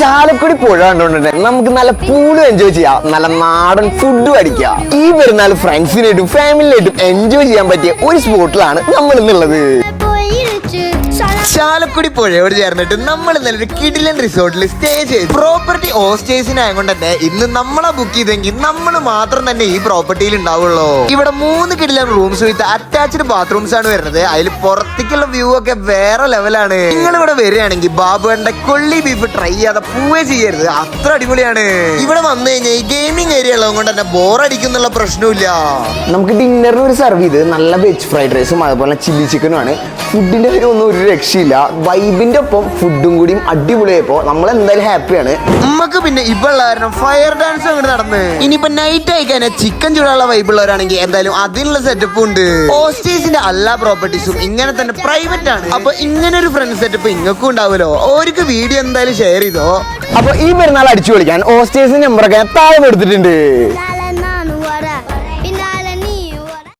ചാലക്കുടി പുഴ കണ്ടോണ്ട് നമുക്ക് നല്ല പൂളും എൻജോയ് ചെയ്യാം, നല്ല നാടൻ ഫുഡും അടിക്കാം. ഈ പെരുന്നാൾ ഫ്രണ്ട്സിനായിട്ടും ഫാമിലിയായിട്ടും എൻജോയ് ചെയ്യാൻ പറ്റിയ ഒരു സ്പോട്ടിലാണ് നമ്മൾ ഇന്നുള്ളത്. ചാലക്കുടി പുഴയോട് ചേർന്നിട്ട് നമ്മൾ ഇന്നലെ ഒരു കിടിലൻ റിസോർട്ടിൽ സ്റ്റേ ചെയ്തു. പ്രോപ്പർട്ടി ഓസ്റ്റേഴ്സിനായതുകൊണ്ട് തന്നെ ഇന്ന് നമ്മളെ ബുക്ക് ചെയ്തെങ്കിൽ നമ്മൾ മാത്രം തന്നെ ഈ പ്രോപ്പർട്ടിയിൽ ഉണ്ടാവുള്ളൂ. ഇവിടെ 3 കിടിലൻ റൂംസ് വിത്ത് അറ്റാച്ച്ഡ് ബാത്റൂംസ് ആണ് വരുന്നത്. അതിൽ പുറത്തേക്കുള്ള വ്യൂ ഒക്കെ വേറെ ലെവലാണ്. നിങ്ങൾ ഇവിടെ വരികയാണെങ്കിൽ ബാബുവിന്റെ കൊള്ളി ബീഫ് ട്രൈ ചെയ്യാതെ പോവേ ചെയ്യരുത്, അത്ര അടിപൊളിയാണ്. ഇവിടെ വന്നു കഴിഞ്ഞാൽ ഈ ഗെയിമിംഗ് ഏരിയ ഉള്ളതുകൊണ്ട് തന്നെ ബോറടിക്കുന്നുള്ള പ്രശ്നമില്ല. നമുക്ക് ഡിന്നറിന് ഒരു സർവ് ചെയ്ത് നല്ല വെജ് ഫ്രൈഡ് റൈസും അതുപോലെ ചില്ലി ചിക്കനും ആണ്. ഫുഡിന്റെ കാര്യം ഒന്നും ഒരു രക്ഷയില്ല. വൈബിന്റെ ഒപ്പം ഫുഡും കൂടിയും അടിപൊളിയായപ്പോ നമ്മൾ എന്തായാലും ഹാപ്പിയാണ്. നമുക്ക് പിന്നെ ഇപ്പൊ കാരണം ഫയർ ഡാൻസ് അങ്ങോട്ട് നടന്ന് ഇനിയിപ്പോ നൈറ്റ് ആയി കഴിഞ്ഞാൽ ചിക്കൻ ചൂടുള്ള വൈബ് ഉള്ളവരാണെങ്കിൽ എന്തായാലും അതിനുള്ള സെറ്റപ്പ് ഉണ്ട്. ഹോസ്റ്റേഴ്സിന്റെ എല്ലാ പ്രോപ്പർട്ടീസും ഇങ്ങനെ തന്നെ പ്രൈവറ്റ് ആണ്. അപ്പൊ ഇങ്ങനെ ഒരു ഫ്രണ്ട് സെറ്റപ്പ് ഇങ്ങൾക്കും ഉണ്ടാവുമല്ലോ. ഓർക്ക് വീഡിയോ എന്തായാലും ഷെയർ ചെയ്തോ. അപ്പൊ ഈ പെരുന്നാൾ അടിച്ചു പൊളിക്കാൻ ഹോസ്റ്റേഴ്സിന്റെ നമ്പറൊക്കെ താഴെ എടുത്തിട്ടുണ്ട്.